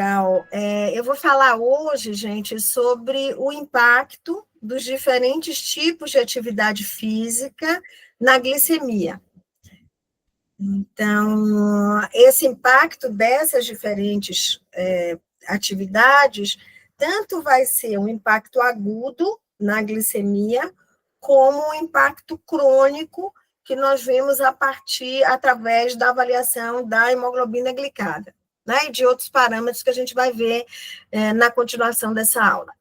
Então, eu vou falar hoje, gente, sobre o impacto dos diferentes tipos de atividade física na glicemia. Então, esse impacto dessas diferentes atividades, tanto vai ser um impacto agudo na glicemia, como um impacto crônico que nós vemos através da avaliação da hemoglobina glicada, né, e de outros parâmetros que a gente vai ver na continuação dessa aula.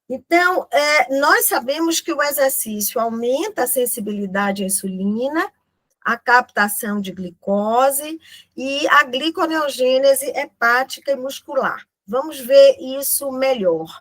Então, nós sabemos que o exercício aumenta a sensibilidade à insulina, a captação de glicose e a gliconeogênese hepática e muscular. Vamos ver isso melhor.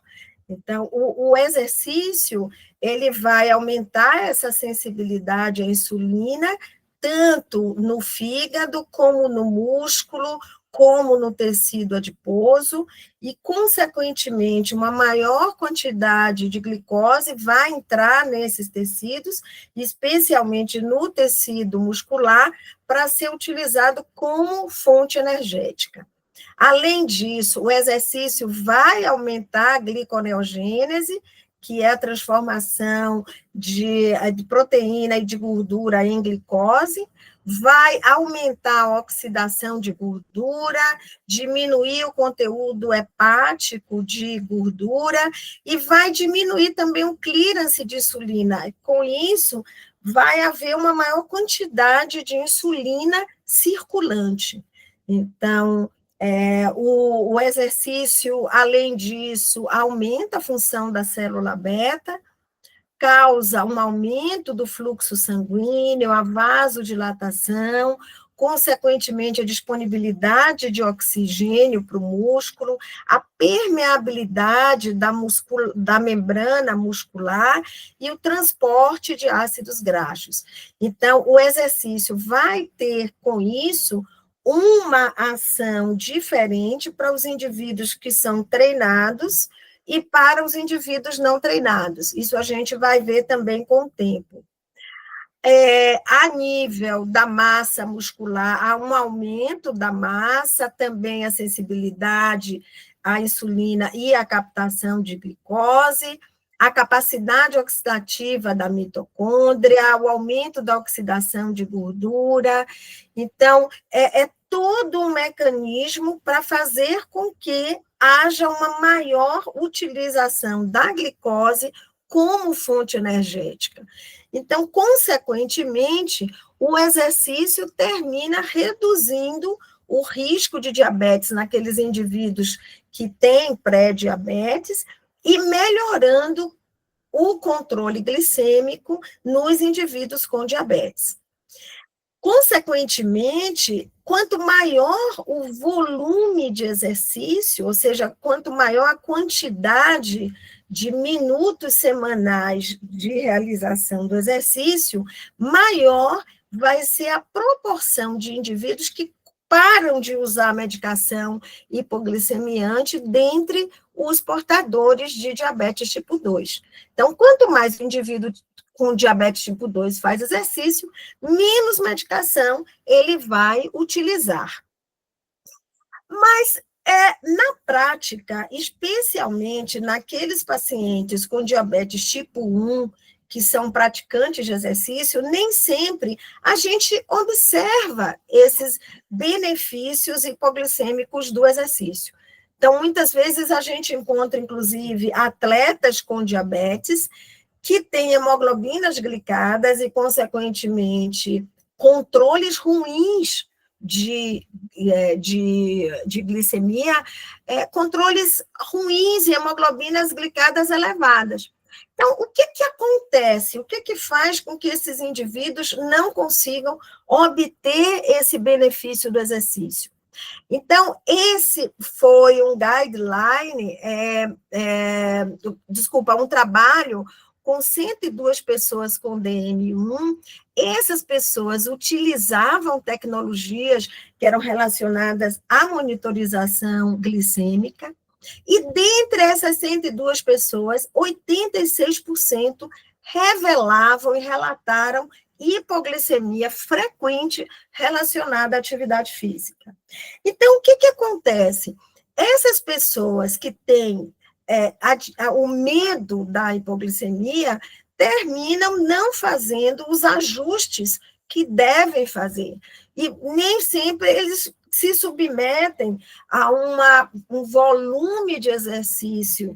Então, o exercício, ele vai aumentar essa sensibilidade à insulina, tanto no fígado, como no músculo, como no tecido adiposo, e, consequentemente, uma maior quantidade de glicose vai entrar nesses tecidos, especialmente no tecido muscular, para ser utilizado como fonte energética. Além disso, o exercício vai aumentar a gliconeogênese, que é a transformação de proteína e de gordura em glicose, vai aumentar a oxidação de gordura, diminuir o conteúdo hepático de gordura e vai diminuir também o clearance de insulina. Com isso, vai haver uma maior quantidade de insulina circulante. Então, o exercício, além disso, aumenta a função da célula beta, causa um aumento do fluxo sanguíneo, a vasodilatação, consequentemente, a disponibilidade de oxigênio para o músculo, a permeabilidade da membrana muscular e o transporte de ácidos graxos. Então, o exercício vai ter, com isso, uma ação diferente para os indivíduos que são treinados e para os indivíduos não treinados. Isso a gente vai ver também com o tempo. A nível da massa muscular, há um aumento da massa, também a sensibilidade à insulina e a captação de glicose, a capacidade oxidativa da mitocôndria, o aumento da oxidação de gordura. Então, é todo um mecanismo para fazer com que haja uma maior utilização da glicose como fonte energética. Então, consequentemente, o exercício termina reduzindo o risco de diabetes naqueles indivíduos que têm pré-diabetes e melhorando o controle glicêmico nos indivíduos com diabetes. Consequentemente, quanto maior o volume de exercício, ou seja, quanto maior a quantidade de minutos semanais de realização do exercício, maior vai ser a proporção de indivíduos que param de usar a medicação hipoglicemiante dentre os portadores de diabetes tipo 2. Então, quanto mais o indivíduo com diabetes tipo 2 faz exercício, menos medicação ele vai utilizar. Mas, na prática, especialmente naqueles pacientes com diabetes tipo 1, que são praticantes de exercício, nem sempre a gente observa esses benefícios hipoglicêmicos do exercício. Então, muitas vezes a gente encontra, inclusive, atletas com diabetes que têm hemoglobinas glicadas e, consequentemente, controles ruins de glicemia, controles ruins e hemoglobinas glicadas elevadas. Então, o que acontece? O que faz com que esses indivíduos não consigam obter esse benefício do exercício? Então, esse foi um guideline, um trabalho com 102 pessoas com DM1. Essas pessoas utilizavam tecnologias que eram relacionadas à monitorização glicêmica, e dentre essas 102 pessoas, 86% revelavam e relataram hipoglicemia frequente relacionada à atividade física. Então, o que acontece? essas pessoas que têm o medo da hipoglicemia terminam não fazendo os ajustes que devem fazer. E nem sempre eles se submetem a um volume de exercício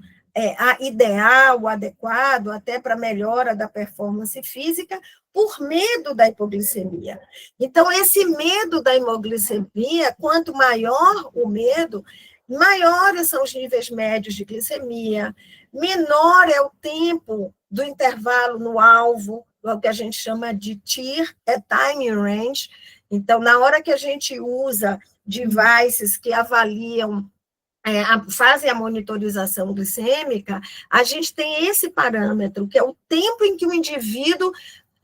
ideal, adequado, até para melhora da performance física, por medo da hipoglicemia. Então, esse medo da hipoglicemia, quanto maior o medo, maiores são os níveis médios de glicemia, menor é o tempo do intervalo no alvo, o que a gente chama de TIR, time range. Então, na hora que a gente usa devices que avaliam, fazem a monitorização glicêmica, a gente tem esse parâmetro, que é o tempo em que o indivíduo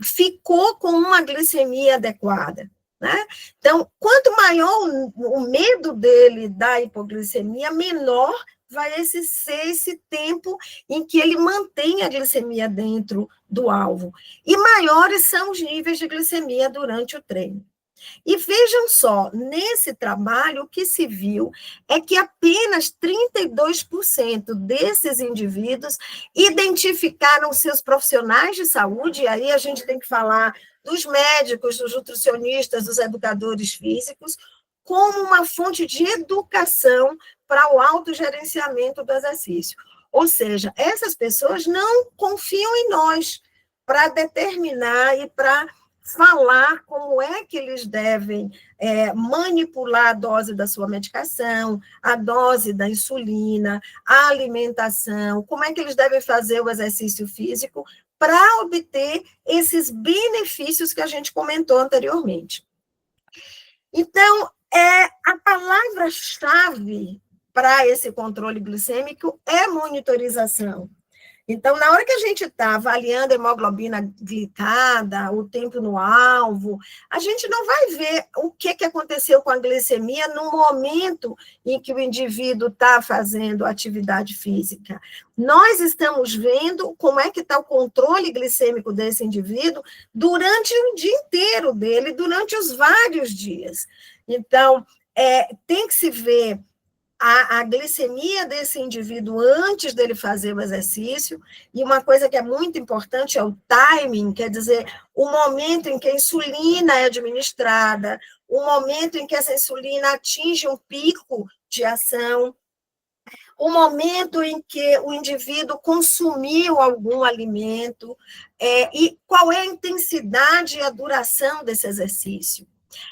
ficou com uma glicemia adequada. Né? Então, quanto maior o medo dele da hipoglicemia, menor vai ser esse tempo em que ele mantém a glicemia dentro do alvo. E maiores são os níveis de glicemia durante o treino. E vejam só, nesse trabalho, o que se viu é que apenas 32% desses indivíduos identificaram seus profissionais de saúde, e aí a gente tem que falar dos médicos, dos nutricionistas, dos educadores físicos, como uma fonte de educação para o autogerenciamento do exercício. Ou seja, essas pessoas não confiam em nós para determinar e para falar como é que eles devem manipular a dose da sua medicação, a dose da insulina, a alimentação, como é que eles devem fazer o exercício físico para obter esses benefícios que a gente comentou anteriormente. Então, a palavra-chave para esse controle glicêmico é monitorização. Então, na hora que a gente está avaliando a hemoglobina glicada, o tempo no alvo, a gente não vai ver o que aconteceu com a glicemia no momento em que o indivíduo está fazendo atividade física. Nós estamos vendo como é que está o controle glicêmico desse indivíduo durante o dia inteiro dele, durante os vários dias. Então, tem que se ver a glicemia desse indivíduo antes dele fazer o exercício, e uma coisa que é muito importante é o timing, quer dizer, o momento em que a insulina é administrada, o momento em que essa insulina atinge um pico de ação, o momento em que o indivíduo consumiu algum alimento, e qual é a intensidade e a duração desse exercício.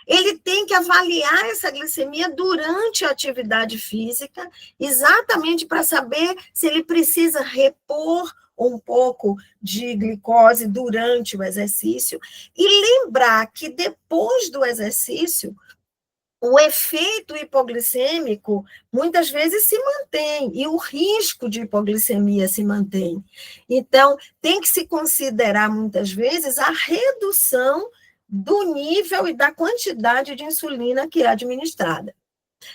Ele tem que avaliar essa glicemia durante a atividade física, exatamente para saber se ele precisa repor um pouco de glicose durante o exercício, e lembrar que depois do exercício, o efeito hipoglicêmico muitas vezes se mantém, e o risco de hipoglicemia se mantém. Então, tem que se considerar muitas vezes a redução do nível e da quantidade de insulina que é administrada.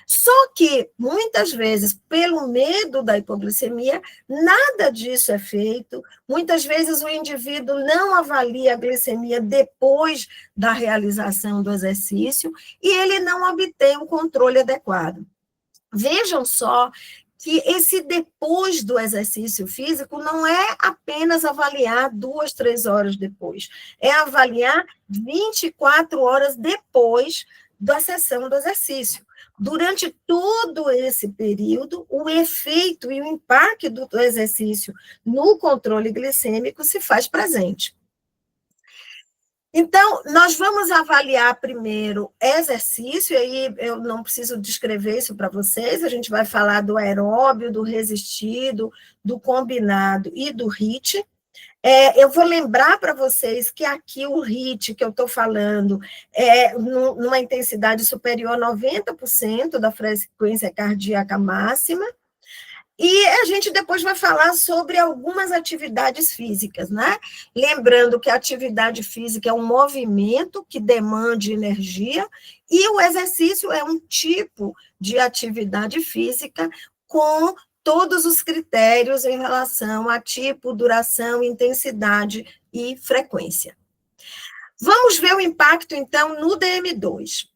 Só que, muitas vezes, pelo medo da hipoglicemia, nada disso é feito. Muitas vezes o indivíduo não avalia a glicemia depois da realização do exercício e ele não obtém um controle adequado. Vejam só que esse depois do exercício físico não é apenas avaliar 2, 3 horas depois, é avaliar 24 horas depois da sessão do exercício. Durante todo esse período, o efeito e o impacto do exercício no controle glicêmico se faz presente. Então, nós vamos avaliar primeiro exercício, e aí eu não preciso descrever isso para vocês, a gente vai falar do aeróbio, do resistido, do combinado e do HIIT. Eu vou lembrar para vocês que aqui o HIIT que eu estou falando é numa intensidade superior a 90% da frequência cardíaca máxima, e a gente depois vai falar sobre algumas atividades físicas, né? Lembrando que a atividade física é um movimento que demande energia, e o exercício é um tipo de atividade física com todos os critérios em relação a tipo, duração, intensidade e frequência. Vamos ver o impacto, então, no DM2.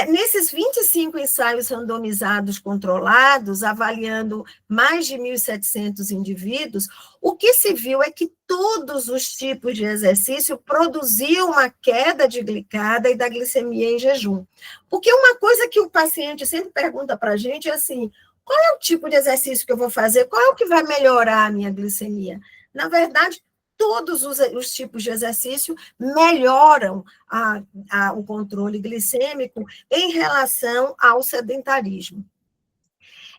Nesses 25 ensaios randomizados controlados, avaliando mais de 1.700 indivíduos, o que se viu é que todos os tipos de exercício produziam uma queda de glicada e da glicemia em jejum. Porque uma coisa que o paciente sempre pergunta para a gente é assim, qual é o tipo de exercício que eu vou fazer? Qual é o que vai melhorar a minha glicemia? Na verdade, todos os tipos de exercício melhoram o controle glicêmico em relação ao sedentarismo.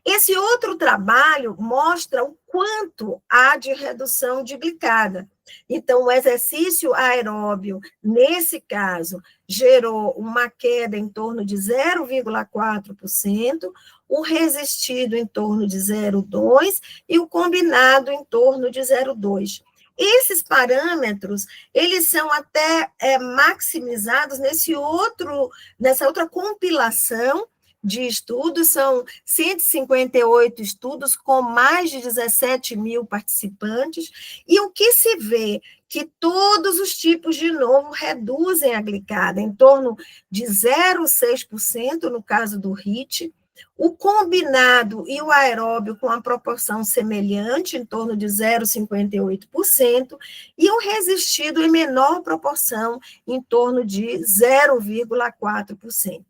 Esse outro trabalho mostra o quanto há de redução de glicada. Então, o exercício aeróbio, nesse caso, gerou uma queda em torno de 0,4%, o resistido em torno de 0,2% e o combinado em torno de 0,2%. Esses parâmetros, eles são até maximizados nessa outra compilação de estudos, são 158 estudos com mais de 17 mil participantes, e o que se vê que todos os tipos, de novo, reduzem a glicada, em torno de 0,6% no caso do HIIT, o combinado e o aeróbio com a proporção semelhante, em torno de 0,58%, e o resistido em menor proporção, em torno de 0,4%.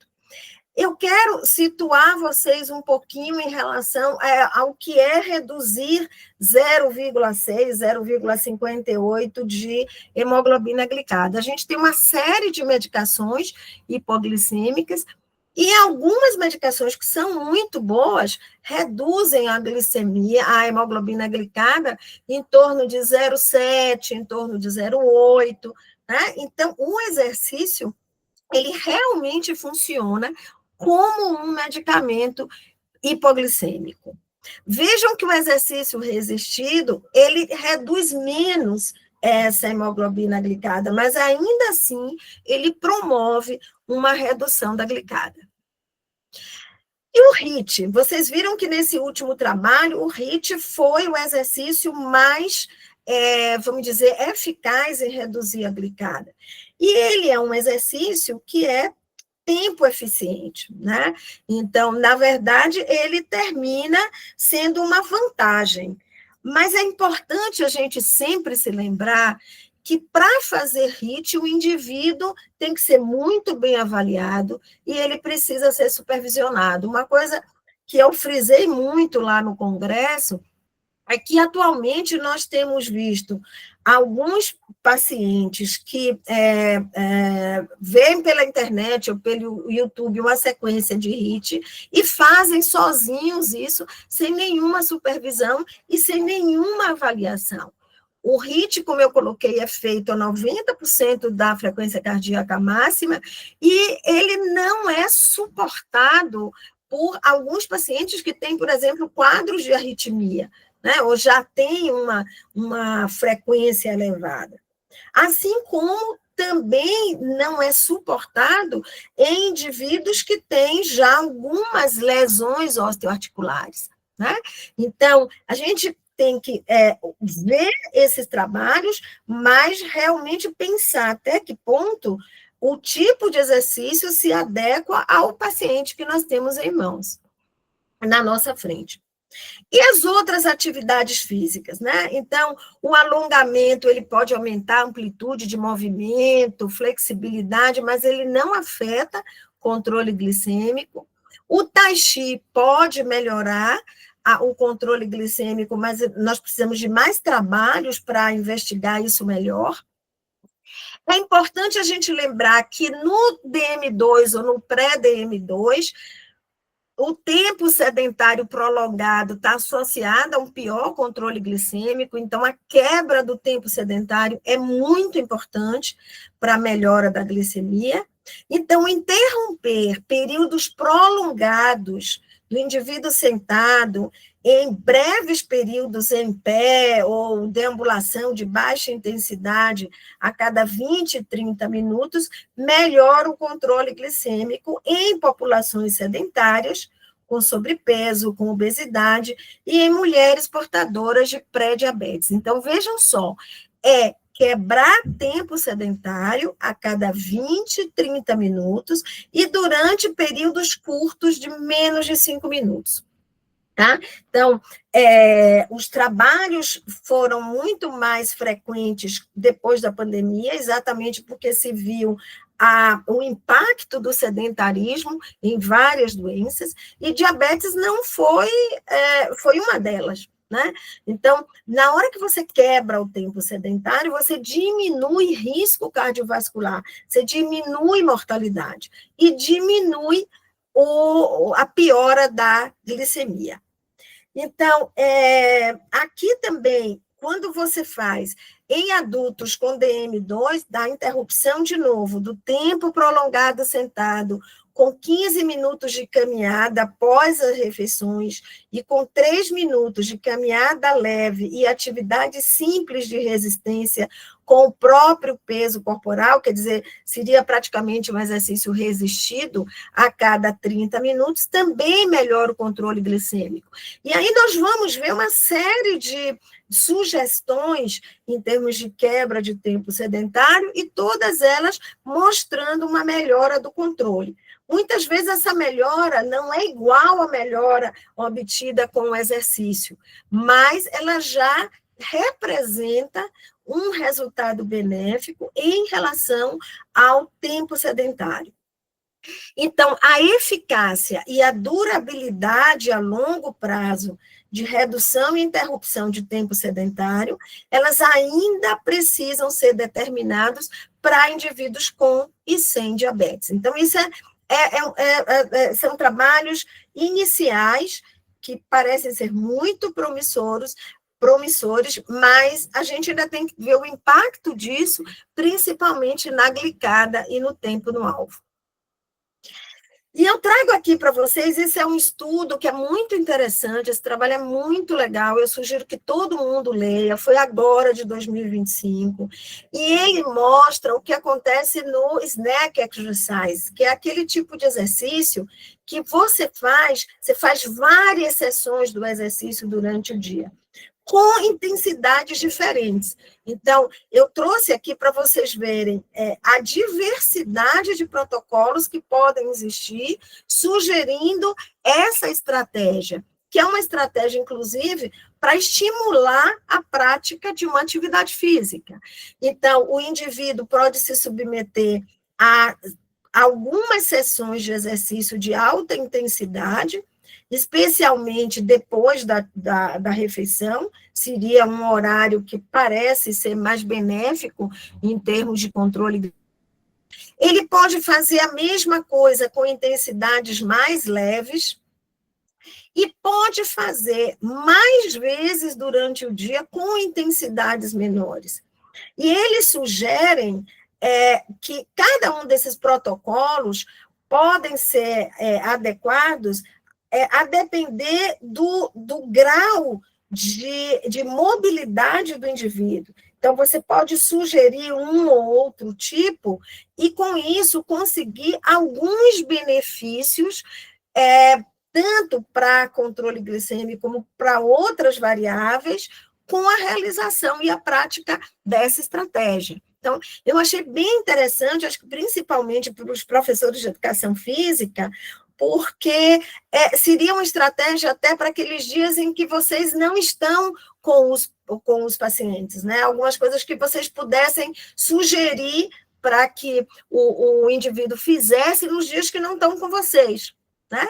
Eu quero situar vocês um pouquinho em relação ao que é reduzir 0,6, 0,58 de hemoglobina glicada. A gente tem uma série de medicações hipoglicêmicas e algumas medicações que são muito boas reduzem a glicemia, a hemoglobina glicada, em torno de 0,7, em torno de 0,8, né? Então, o exercício, ele realmente funciona como um medicamento hipoglicêmico. Vejam que o exercício resistido, ele reduz menos essa hemoglobina glicada, mas ainda assim ele promove uma redução da glicada. E o HIIT? Vocês viram que nesse último trabalho, o HIIT foi o exercício mais, vamos dizer, eficaz em reduzir a glicada. E ele é um exercício que é tempo eficiente, né? Então, na verdade, ele termina sendo uma vantagem. Mas é importante a gente sempre se lembrar que para fazer HIIT, o indivíduo tem que ser muito bem avaliado e ele precisa ser supervisionado. Uma coisa que eu frisei muito lá no congresso é que atualmente nós temos visto alguns pacientes que veem pela internet ou pelo YouTube uma sequência de HIIT e fazem sozinhos isso, sem nenhuma supervisão e sem nenhuma avaliação. O HIIT, como eu coloquei, é feito a 90% da frequência cardíaca máxima e ele não é suportado por alguns pacientes que têm, por exemplo, quadros de arritmia, né, ou já tem uma frequência elevada. Assim como também não é suportado em indivíduos que têm já algumas lesões osteoarticulares, né? Então, a gente tem que ver esses trabalhos, mas realmente pensar até que ponto o tipo de exercício se adequa ao paciente que nós temos em mãos, na nossa frente. E as outras atividades físicas, né? Então, o alongamento, ele pode aumentar a amplitude de movimento, flexibilidade, mas ele não afeta controle glicêmico. O tai chi pode melhorar o controle glicêmico, mas nós precisamos de mais trabalhos para investigar isso melhor. É importante a gente lembrar que no DM2 ou no pré-DM2, o tempo sedentário prolongado está associado a um pior controle glicêmico, então a quebra do tempo sedentário é muito importante para a melhora da glicemia. Então, interromper períodos prolongados do indivíduo sentado, em breves períodos em pé ou deambulação de baixa intensidade a cada 20, 30 minutos, melhora o controle glicêmico em populações sedentárias, com sobrepeso, com obesidade, e em mulheres portadoras de pré-diabetes. Então, vejam só, é quebrar tempo sedentário a cada 20, 30 minutos e durante períodos curtos de menos de 5 minutos. Tá? Então, os trabalhos foram muito mais frequentes depois da pandemia, exatamente porque se viu o impacto do sedentarismo em várias doenças, e diabetes não foi uma delas. Né? Então, na hora que você quebra o tempo sedentário, você diminui risco cardiovascular, você diminui mortalidade e diminui a piora da glicemia. Então, aqui também, quando você faz em adultos com DM2, da interrupção de novo do tempo prolongado sentado, com 15 minutos de caminhada após as refeições e com 3 minutos de caminhada leve e atividade simples de resistência com o próprio peso corporal, quer dizer, seria praticamente um exercício resistido a cada 30 minutos, também melhora o controle glicêmico. E aí nós vamos ver uma série de sugestões em termos de quebra de tempo sedentário e todas elas mostrando uma melhora do controle. Muitas vezes essa melhora não é igual à melhora obtida com o exercício, mas ela já representa um resultado benéfico em relação ao tempo sedentário. Então, a eficácia e a durabilidade a longo prazo de redução e interrupção de tempo sedentário, elas ainda precisam ser determinadas para indivíduos com e sem diabetes. Então, isso são trabalhos iniciais que parecem ser muito promissores, mas a gente ainda tem que ver o impacto disso, principalmente na glicada e no tempo no alvo. E eu trago aqui para vocês, esse é um estudo que é muito interessante, esse trabalho é muito legal, eu sugiro que todo mundo leia, foi agora de 2025, e ele mostra o que acontece no snack exercise, que é aquele tipo de exercício que você faz várias sessões do exercício durante o dia, com intensidades diferentes. Então, eu trouxe aqui para vocês verem a diversidade de protocolos que podem existir, sugerindo essa estratégia, que é uma estratégia, inclusive, para estimular a prática de uma atividade física. Então, o indivíduo pode se submeter a algumas sessões de exercício de alta intensidade, especialmente depois da refeição, seria um horário que parece ser mais benéfico em termos de controle. Ele pode fazer a mesma coisa com intensidades mais leves e pode fazer mais vezes durante o dia com intensidades menores. E eles sugerem que cada um desses protocolos podem ser adequados a depender do grau de mobilidade do indivíduo. Então, você pode sugerir um ou outro tipo e, com isso, conseguir alguns benefícios, tanto para controle glicêmico como para outras variáveis, com a realização e a prática dessa estratégia. Então, eu achei bem interessante, acho que principalmente para os professores de educação física, porque seria uma estratégia até para aqueles dias em que vocês não estão com os pacientes, né? Algumas coisas que vocês pudessem sugerir para que o indivíduo fizesse nos dias que não estão com vocês, né?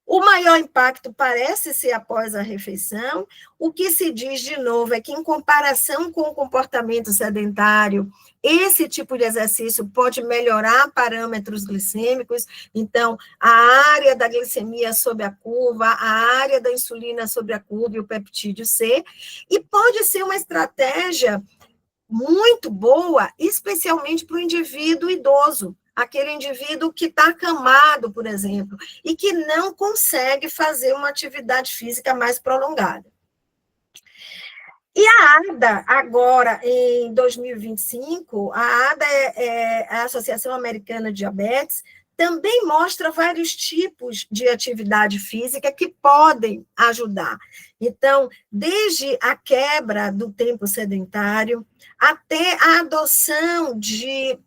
O maior impacto parece ser após a refeição. O que se diz, de novo, é que, em comparação com o comportamento sedentário, esse tipo de exercício pode melhorar parâmetros glicêmicos. Então, a área da glicemia sobre a curva, a área da insulina sobre a curva e o peptídeo C. E pode ser uma estratégia muito boa, especialmente para o indivíduo idoso, aquele indivíduo que está acamado, por exemplo, e que não consegue fazer uma atividade física mais prolongada. E a ADA, agora, em 2025, a ADA é a Associação Americana de Diabetes, também mostra vários tipos de atividade física que podem ajudar. Então, desde a quebra do tempo sedentário, até a adoção de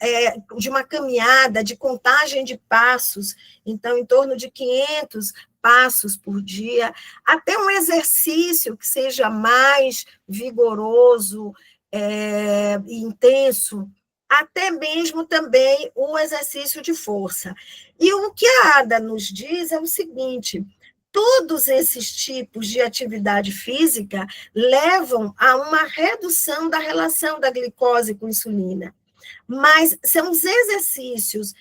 uma caminhada, de contagem de passos, então, em torno de 500 passos por dia, até um exercício que seja mais vigoroso e intenso, até mesmo também o exercício de força. E o que a Ada nos diz é o seguinte: todos esses tipos de atividade física levam a uma redução da relação da glicose com insulina, mas são os exercícios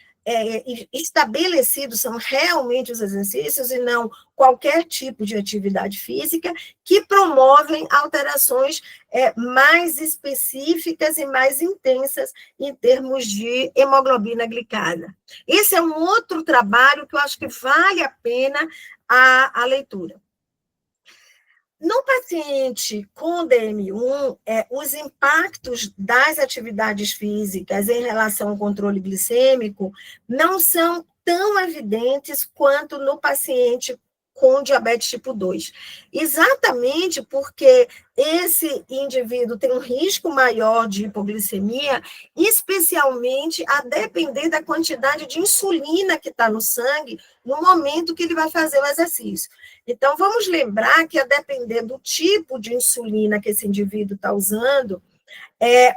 estabelecidos, são realmente os exercícios e não qualquer tipo de atividade física que promovem alterações mais específicas e mais intensas em termos de hemoglobina glicada. Esse é um outro trabalho que eu acho que vale a pena a leitura. No paciente com DM1, os impactos das atividades físicas em relação ao controle glicêmico não são tão evidentes quanto no paciente com diabetes tipo 2. Exatamente porque esse indivíduo tem um risco maior de hipoglicemia, especialmente a depender da quantidade de insulina que está no sangue no momento que ele vai fazer o exercício. Então, vamos lembrar que, a depender do tipo de insulina que esse indivíduo está usando,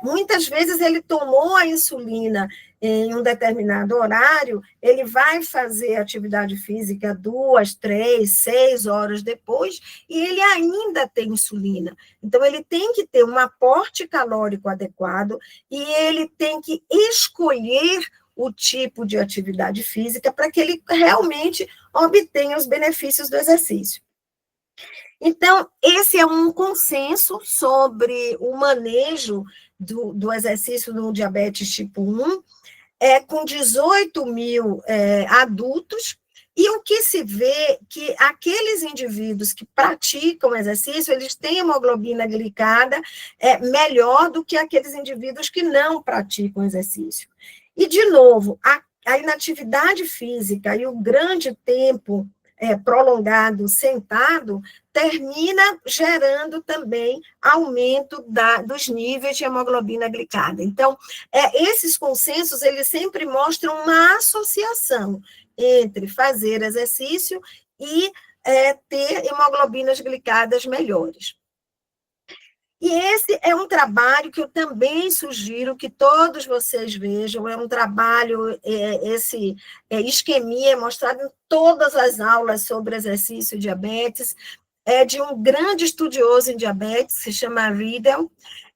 muitas vezes ele tomou a insulina em um determinado horário, ele vai fazer atividade física 2, 3, 6 horas depois, e ele ainda tem insulina. Então, ele tem que ter um aporte calórico adequado, e ele tem que escolher o tipo de atividade física para que ele realmente obtenha os benefícios do exercício. Então, esse é um consenso sobre o manejo do exercício no diabetes tipo 1, com 18 mil adultos, e o que se vê é que aqueles indivíduos que praticam exercício, eles têm hemoglobina glicada melhor do que aqueles indivíduos que não praticam exercício. E, de novo, a inatividade física e o grande tempo prolongado sentado termina gerando também aumento dos níveis de hemoglobina glicada. Então, esses consensos, eles sempre mostram uma associação entre fazer exercício e ter hemoglobinas glicadas melhores. E esse é um trabalho que eu também sugiro que todos vocês vejam, é um trabalho, esse esqueminha é mostrado em todas as aulas sobre exercício e diabetes, é de um grande estudioso em diabetes, se chama Riedel,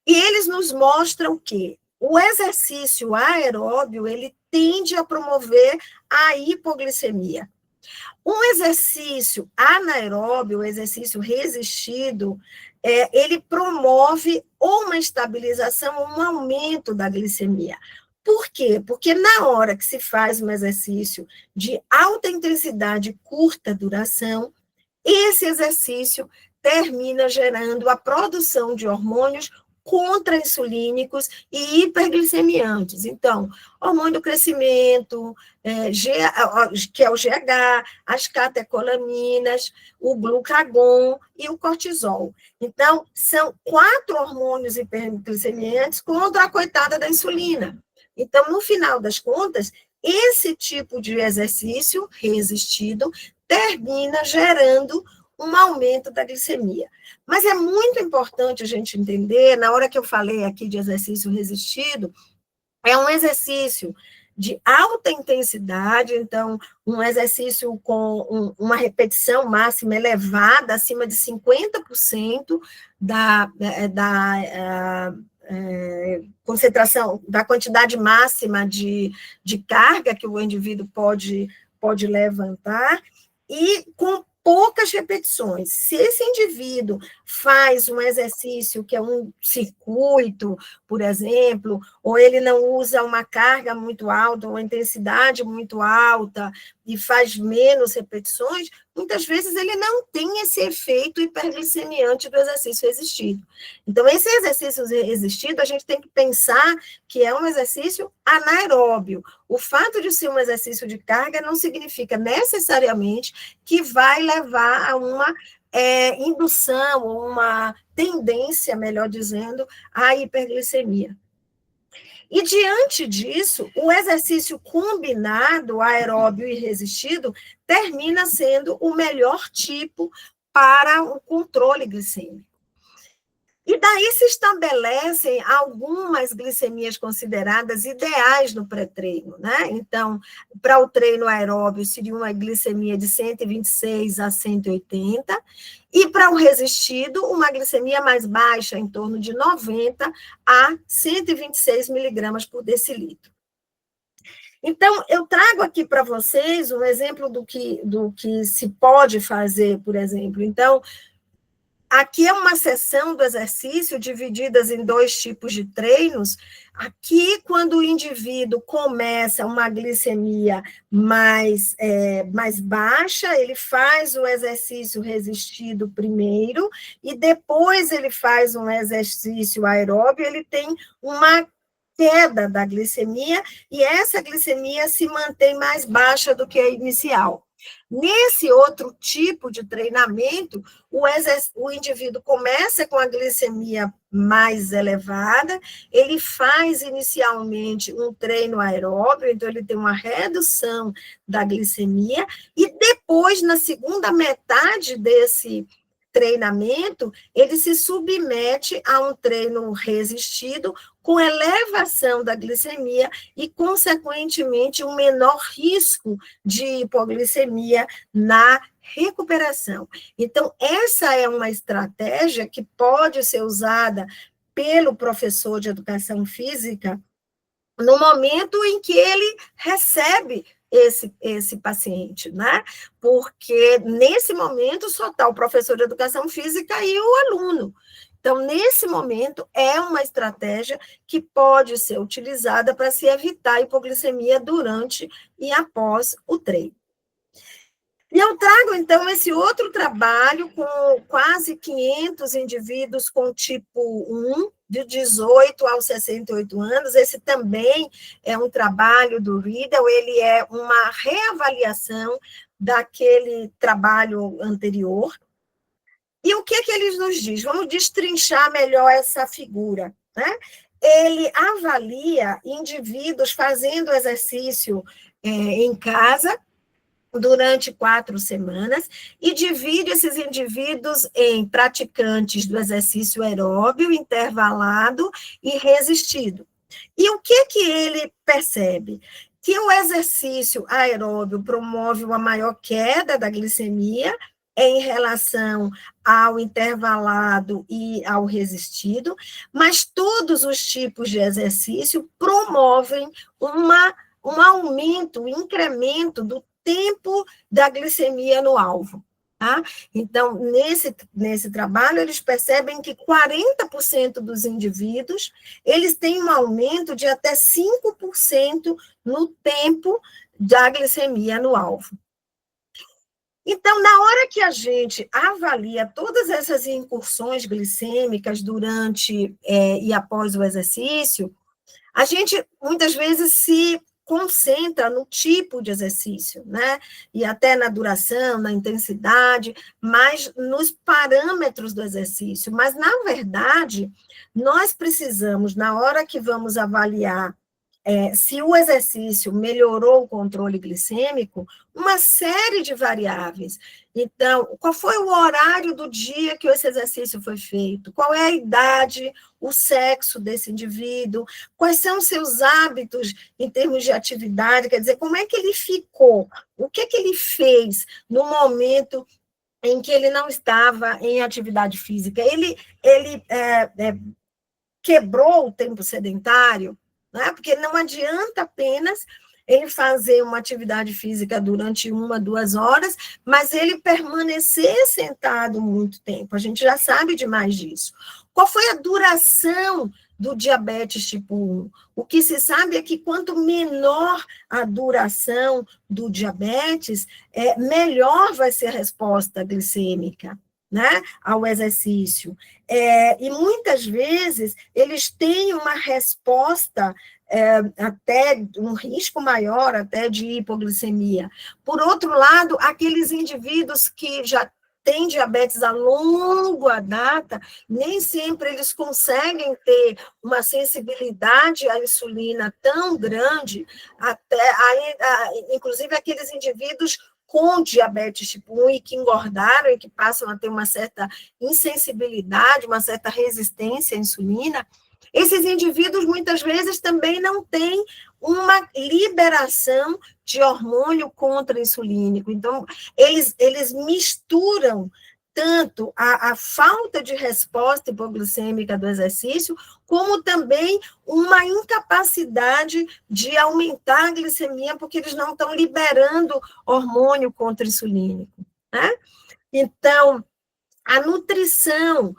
e eles nos mostram que o exercício aeróbio, ele tende a promover a hipoglicemia. Um exercício anaeróbio, o exercício resistido, ele promove ou uma estabilização ou um aumento da glicemia. Por quê? Porque na hora que se faz um exercício de alta intensidade e curta duração, esse exercício termina gerando a produção de hormônios contra-insulínicos e hiperglicemiantes. Então, hormônio do crescimento, que é o GH, as catecolaminas, o glucagon e o cortisol. Então, são 4 hormônios hiperglicemiantes contra a coitada da insulina. Então, no final das contas, esse tipo de exercício resistido termina gerando um aumento da glicemia. Mas é muito importante a gente entender, na hora que eu falei aqui de exercício resistido, é um exercício de alta intensidade, então, um exercício com uma repetição máxima elevada, acima de 50% da concentração, da quantidade máxima de carga que o indivíduo pode levantar, e com poucas repetições. Se esse indivíduo faz um exercício que é um circuito, por exemplo, ou ele não usa uma carga muito alta, uma intensidade muito alta, e faz menos repetições, muitas vezes ele não tem esse efeito hiperglicemiante do exercício resistido. Então, esse exercício resistido, a gente tem que pensar que é um exercício anaeróbio. O fato de ser um exercício de carga não significa necessariamente que vai levar a uma indução, uma tendência, melhor dizendo, à hiperglicemia. E, diante disso, o exercício combinado, aeróbio e resistido, termina sendo o melhor tipo para o controle glicêmico. E daí se estabelecem algumas glicemias consideradas ideais no pré-treino, né? Então, para o treino aeróbio, seria uma glicemia de 126 a 180, e para o resistido, uma glicemia mais baixa, em torno de 90 a 126 miligramas por decilitro. Então, eu trago aqui para vocês um exemplo do que se pode fazer, por exemplo. Então, aqui é uma seção do exercício divididas em 2 tipos de treinos. Aqui, quando o indivíduo começa uma glicemia mais baixa, ele faz o exercício resistido primeiro, e depois ele faz um exercício aeróbio, ele tem uma queda da glicemia, e essa glicemia se mantém mais baixa do que a inicial. Nesse outro tipo de treinamento, o indivíduo começa com a glicemia mais elevada, ele faz inicialmente um treino aeróbio, então ele tem uma redução da glicemia, e depois, na segunda metade desse treinamento, ele se submete a um treino resistido com elevação da glicemia e, consequentemente, um menor risco de hipoglicemia na recuperação. Então, essa é uma estratégia que pode ser usada pelo professor de educação física no momento em que ele recebe esse paciente, né? Porque, nesse momento, só está o professor de educação física e o aluno. Então, nesse momento, é uma estratégia que pode ser utilizada para se evitar a hipoglicemia durante e após o treino. E eu trago, então, esse outro trabalho com quase 500 indivíduos com tipo 1, de 18 aos 68 anos. Esse também é um trabalho do Riedel, ele é uma reavaliação daquele trabalho anterior. E o que ele nos diz? Vamos destrinchar melhor essa figura, né? Ele avalia indivíduos fazendo exercício em casa durante 4 semanas e divide esses indivíduos em praticantes do exercício aeróbio, intervalado e resistido. E o que ele percebe? Que o exercício aeróbio promove uma maior queda da glicemia em relação ao intervalado e ao resistido, mas todos os tipos de exercício promovem um aumento, um incremento do tempo da glicemia no alvo. Tá? Então, nesse trabalho, eles percebem que 40% dos indivíduos, eles têm um aumento de até 5% no tempo da glicemia no alvo. Então, na hora que a gente avalia todas essas incursões glicêmicas durante e após o exercício, a gente, muitas vezes, se concentra no tipo de exercício, né? E até na duração, na intensidade, mas nos parâmetros do exercício. Mas, na verdade, nós precisamos, na hora que vamos avaliar se o exercício melhorou o controle glicêmico, uma série de variáveis. Então, qual foi o horário do dia que esse exercício foi feito? Qual é a idade, o sexo desse indivíduo? Quais são os seus hábitos em termos de atividade? Quer dizer, como é que ele ficou? O que ele fez no momento em que ele não estava em atividade física? Ele quebrou o tempo sedentário? Né? Porque não adianta apenas ele fazer uma atividade física durante 1, 2 horas, mas ele permanecer sentado muito tempo. A gente já sabe demais disso. Qual foi a duração do diabetes tipo 1. O que se sabe é que quanto menor a duração do diabetes, melhor vai ser a resposta glicêmica, né, ao exercício. E muitas vezes eles têm uma resposta até um risco maior até de hipoglicemia. Por outro lado, aqueles indivíduos que já têm diabetes a longa data, nem sempre eles conseguem ter uma sensibilidade à insulina tão grande, inclusive aqueles indivíduos com diabetes tipo 1 e que engordaram e que passam a ter uma certa insensibilidade, uma certa resistência à insulina, esses indivíduos muitas vezes também não têm uma liberação de hormônio contra-insulínico. Então, eles misturam tanto a falta de resposta hipoglicêmica do exercício, como também uma incapacidade de aumentar a glicemia, porque eles não estão liberando hormônio contra-insulínico, né? Então, a nutrição,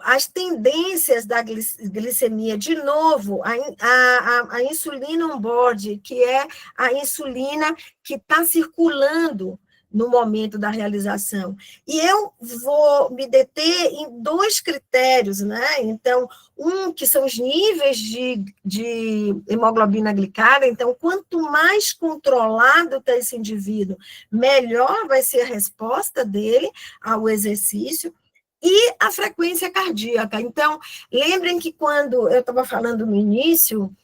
as tendências da glicemia, de novo, a insulina on-board, que é a insulina que está circulando no momento da realização. E eu vou me deter em 2 critérios, né? Então, que são os níveis de hemoglobina glicada. Então, quanto mais controlado está esse indivíduo, melhor vai ser a resposta dele ao exercício. E a frequência cardíaca. Então, lembrem que quando eu estava falando no início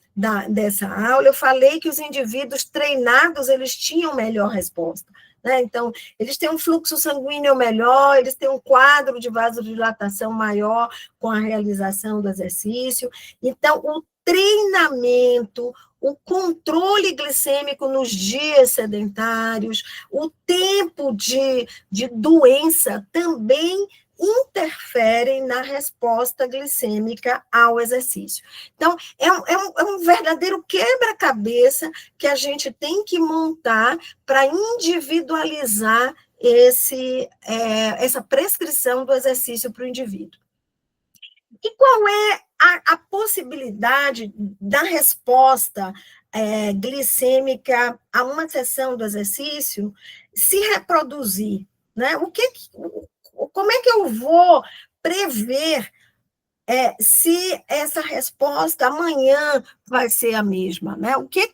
dessa aula, eu falei que os indivíduos treinados, eles tinham melhor resposta, né? Então, eles têm um fluxo sanguíneo melhor, eles têm um quadro de vasodilatação maior com a realização do exercício. Então, o treinamento, o controle glicêmico nos dias sedentários, o tempo de doença também interferem na resposta glicêmica ao exercício. Então, é um verdadeiro quebra-cabeça que a gente tem que montar para individualizar essa prescrição do exercício para o indivíduo. E qual é a possibilidade da resposta glicêmica a uma sessão do exercício se reproduzir, né? Como é que eu vou prever se essa resposta amanhã vai ser a mesma, né? O que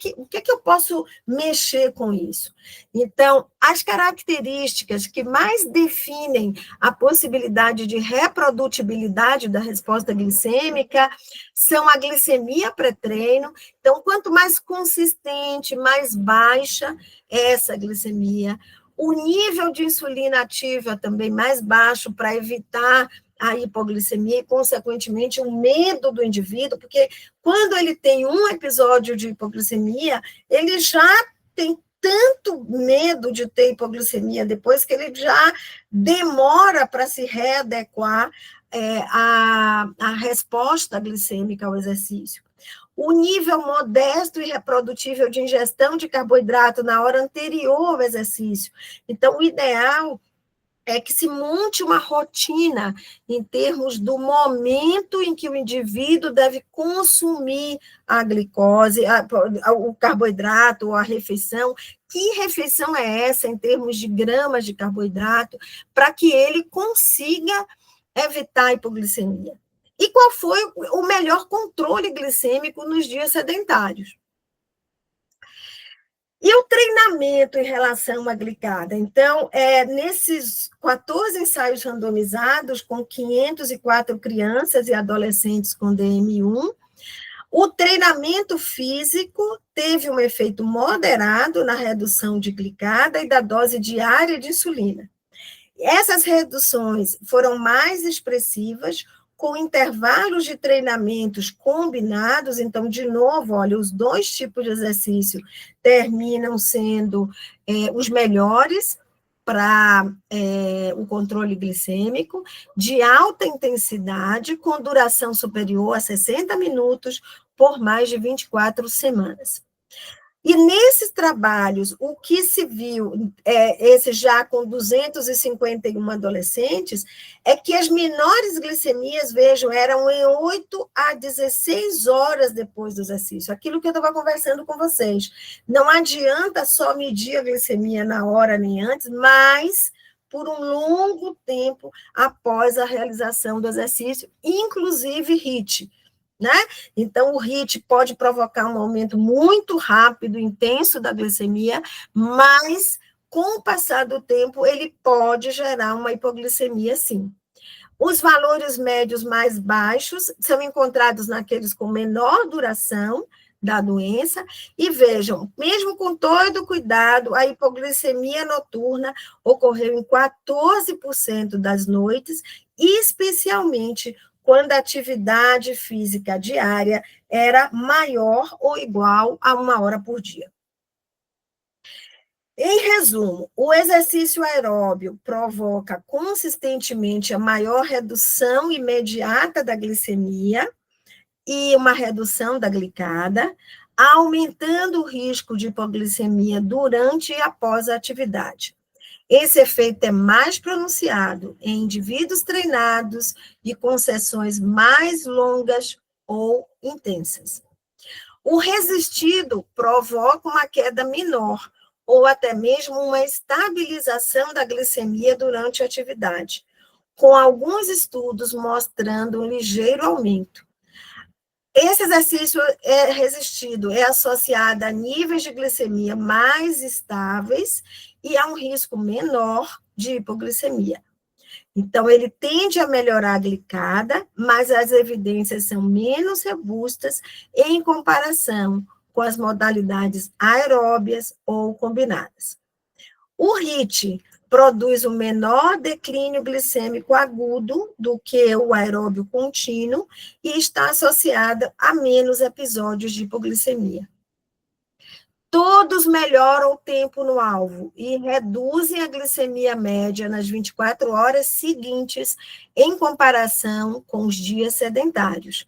eu posso mexer com isso? Então, as características que mais definem a possibilidade de reprodutibilidade da resposta glicêmica são a glicemia pré-treino. Então, quanto mais consistente, mais baixa essa glicemia, o nível de insulina ativa também mais baixo para evitar a hipoglicemia e, consequentemente, o medo do indivíduo, porque quando ele tem um episódio de hipoglicemia, ele já tem tanto medo de ter hipoglicemia depois que ele já demora para se readequar à resposta glicêmica ao exercício. O nível modesto e reprodutível de ingestão de carboidrato na hora anterior ao exercício. Então, o ideal é que se monte uma rotina em termos do momento em que o indivíduo deve consumir a glicose, o carboidrato ou a refeição. Que refeição é essa em termos de gramas de carboidrato, para que ele consiga evitar a hipoglicemia? E qual foi o melhor controle glicêmico nos dias sedentários? E o treinamento em relação à glicada? Então, nesses 14 ensaios randomizados, com 504 crianças e adolescentes com DM1, o treinamento físico teve um efeito moderado na redução de glicada e da dose diária de insulina. Essas reduções foram mais expressivas com intervalos de treinamentos combinados. Então, de novo, olha, os 2 tipos de exercício terminam sendo os melhores para o controle glicêmico, de alta intensidade, com duração superior a 60 minutos, por mais de 24 semanas. E nesses trabalhos, o que se viu, esse já com 251 adolescentes, é que as menores glicemias, vejam, eram em 8 a 16 horas depois do exercício. Aquilo que eu estava conversando com vocês. Não adianta só medir a glicemia na hora nem antes, mas por um longo tempo após a realização do exercício, inclusive HIIT. Né? Então, o HIIT pode provocar um aumento muito rápido, intenso da glicemia, mas, com o passar do tempo, ele pode gerar uma hipoglicemia, sim. Os valores médios mais baixos são encontrados naqueles com menor duração da doença, e vejam, mesmo com todo o cuidado, a hipoglicemia noturna ocorreu em 14% das noites, especialmente quando a atividade física diária era maior ou igual a 1 hora por dia. Em resumo, o exercício aeróbio provoca consistentemente a maior redução imediata da glicemia e uma redução da glicada, aumentando o risco de hipoglicemia durante e após a atividade. Esse efeito é mais pronunciado em indivíduos treinados e com sessões mais longas ou intensas. O resistido provoca uma queda menor, ou até mesmo uma estabilização da glicemia durante a atividade, com alguns estudos mostrando um ligeiro aumento. Esse exercício resistido é associado a níveis de glicemia mais estáveis e a um risco menor de hipoglicemia. Então, ele tende a melhorar a glicada, mas as evidências são menos robustas em comparação com as modalidades aeróbias ou combinadas. O HIIT produz um menor declínio glicêmico agudo do que o aeróbio contínuo e está associado a menos episódios de hipoglicemia. Todos melhoram o tempo no alvo e reduzem a glicemia média nas 24 horas seguintes em comparação com os dias sedentários,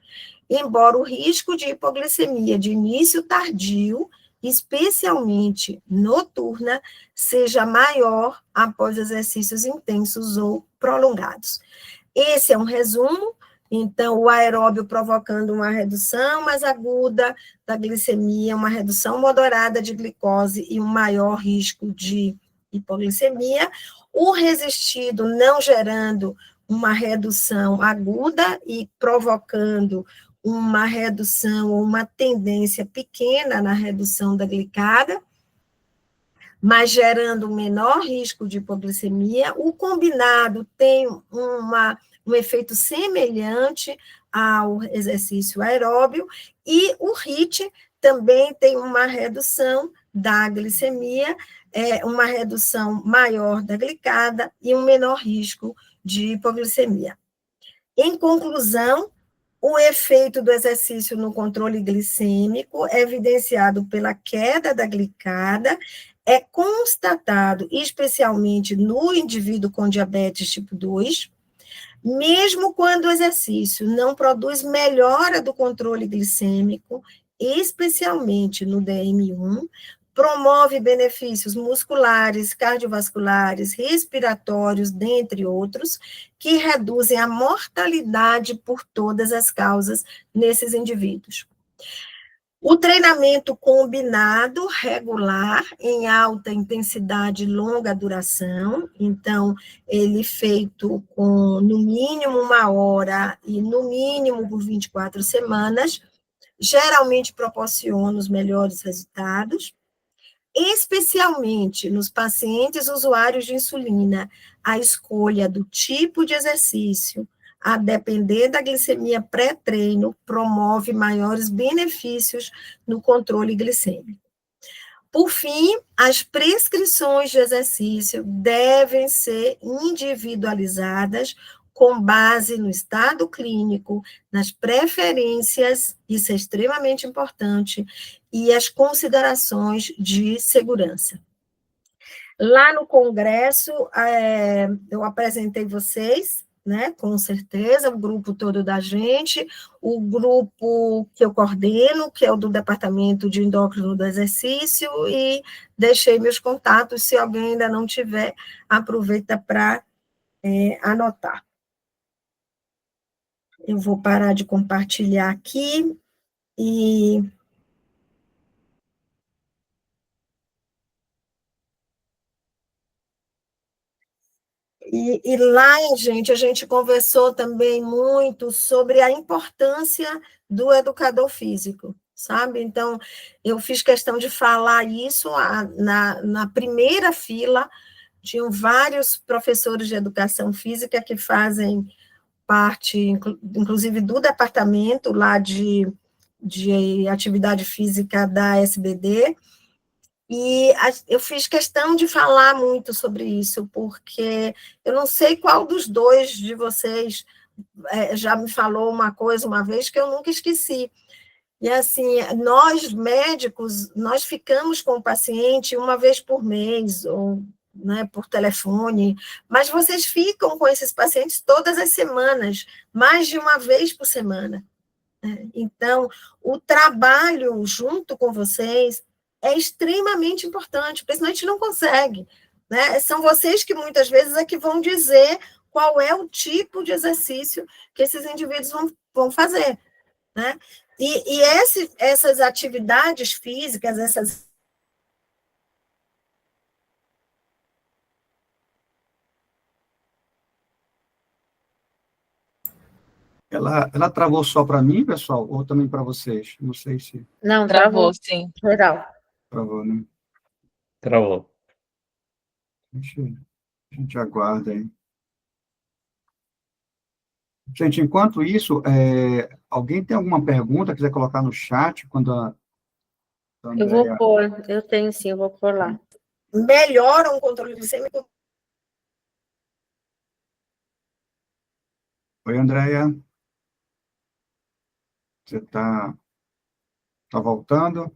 embora o risco de hipoglicemia de início tardio, especialmente noturna, seja maior após exercícios intensos ou prolongados. Esse é um resumo. Então, o aeróbio provocando uma redução mais aguda da glicemia, uma redução moderada de glicose e um maior risco de hipoglicemia. O resistido não gerando uma redução aguda e provocando uma redução ou uma tendência pequena na redução da glicada, mas gerando um menor risco de hipoglicemia. O combinado tem um efeito semelhante ao exercício aeróbio, e o HIIT também tem uma redução da glicemia, uma redução maior da glicada e um menor risco de hipoglicemia. Em conclusão, o efeito do exercício no controle glicêmico é evidenciado pela queda da glicada, é constatado especialmente no indivíduo com diabetes tipo 2, mesmo quando o exercício não produz melhora do controle glicêmico, especialmente no DM1, promove benefícios musculares, cardiovasculares, respiratórios, dentre outros, que reduzem a mortalidade por todas as causas nesses indivíduos. O treinamento combinado regular, em alta intensidade e longa duração, então, ele feito com, no mínimo, 1 hora e, no mínimo, por 24 semanas, geralmente proporciona os melhores resultados, especialmente nos pacientes usuários de insulina. A escolha do tipo de exercício, a depender da glicemia pré-treino, promove maiores benefícios no controle glicêmico. Por fim, as prescrições de exercício devem ser individualizadas com base no estado clínico, nas preferências, isso é extremamente importante, e as considerações de segurança. Lá no congresso, eu apresentei vocês né? Com certeza, o grupo todo da gente, o grupo que eu coordeno, que é o do Departamento de Endócrino do Exercício, e deixei meus contatos, se alguém ainda não tiver, aproveita para anotar. Eu vou parar de compartilhar aqui e lá, gente, a gente conversou também muito sobre a importância do educador físico, sabe? Então, eu fiz questão de falar isso na primeira fila, tinham vários professores de educação física que fazem parte, inclusive, do departamento lá de atividade física da SBD, e eu fiz questão de falar muito sobre isso, porque eu não sei qual dos dois de vocês já me falou uma coisa uma vez que eu nunca esqueci. E assim, nós médicos, nós ficamos com o paciente uma vez por mês, ou né, por telefone, mas vocês ficam com esses pacientes todas as semanas, mais de uma vez por semana. Então, o trabalho junto com vocês é extremamente importante, porque senão a gente não consegue. Né? São vocês que muitas vezes é que vão dizer qual é o tipo de exercício que esses indivíduos vão fazer. Né? E essas atividades físicas, essas. Ela travou só para mim, pessoal, ou também para vocês? Não sei se Não, Travou, sim. geral. travou, né? Travou. A gente aguarda aí. Gente, enquanto isso, alguém tem alguma pergunta, quiser colocar no chat, quando a Eu vou pôr, eu tenho sim, eu vou pôr lá. Melhoram o controle glicêmico. Oi, Andréia. Você está voltando?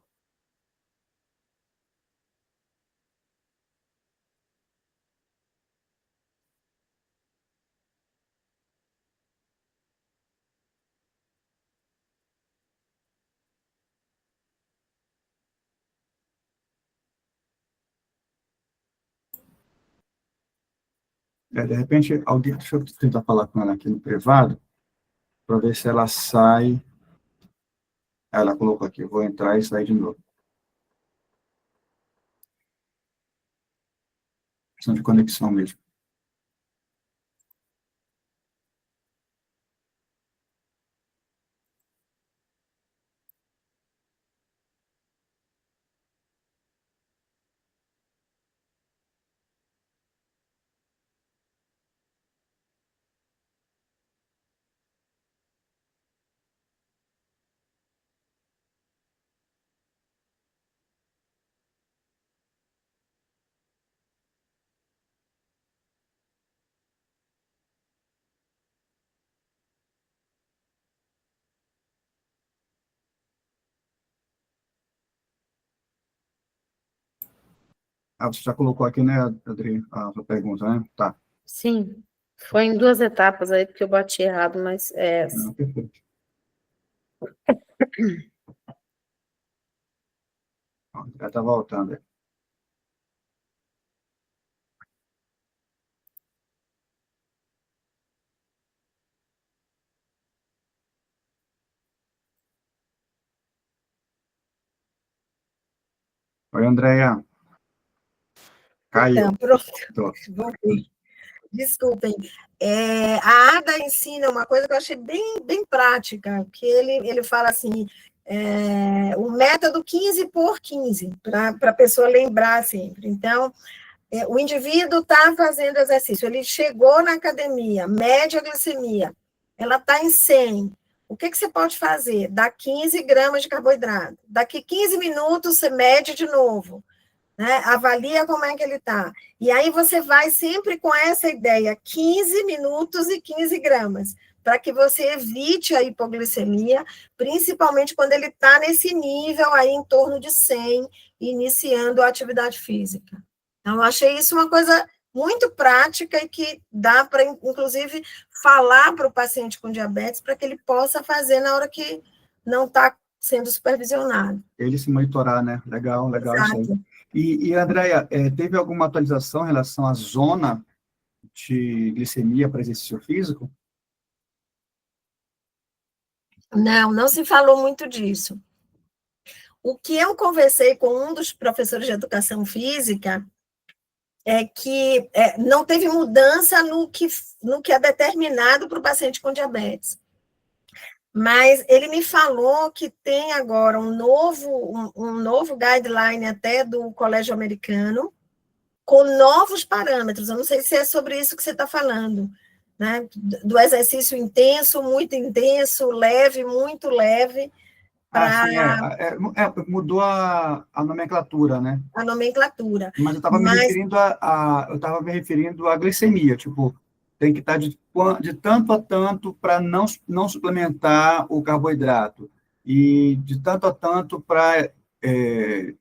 De repente, alguém, deixa eu tentar falar com ela aqui no privado, para ver se ela sai. Ela colocou aqui, eu vou entrar e sair de novo. Questão de conexão mesmo. Você já colocou aqui, né, Adri, a sua pergunta, né? Tá. Sim, foi em 2 etapas aí, porque eu bati errado, mas é essa. Perfeito. Já está voltando. Oi, Andréia. Caiu. Então, pronto. Desculpem. A ADA ensina uma coisa que eu achei bem prática, que ele fala assim, o método 15 por 15, para a pessoa lembrar sempre. Então, o indivíduo está fazendo exercício, ele chegou na academia, mede a glicemia, ela está em 100. O que você pode fazer? Dá 15 gramas de carboidrato. Daqui 15 minutos, você mede de novo. Né? Avalia como é que ele está. E aí você vai sempre com essa ideia, 15 minutos e 15 gramas, para que você evite a hipoglicemia, principalmente quando ele está nesse nível aí em torno de 100, iniciando a atividade física. Então, eu achei isso uma coisa muito prática e que dá para, inclusive, falar para o paciente com diabetes para que ele possa fazer na hora que não está sendo supervisionado. Ele se monitorar, né? Legal, legal isso aí. Exato. E Andréia, teve alguma atualização em relação à zona de glicemia para exercício físico? Não se falou muito disso. O que eu conversei com um dos professores de educação física é que não teve mudança no que é determinado para o paciente com diabetes. Mas ele me falou que tem agora um novo guideline até do Colégio Americano, com novos parâmetros. Eu não sei se é sobre isso que você está falando, né? Do exercício intenso, muito intenso, leve, muito leve, para mudou a nomenclatura, né? a nomenclatura. Mas eu estava me referindo à glicemia, tipo, tem que estar de tanto a tanto para não suplementar o carboidrato, e de tanto a tanto para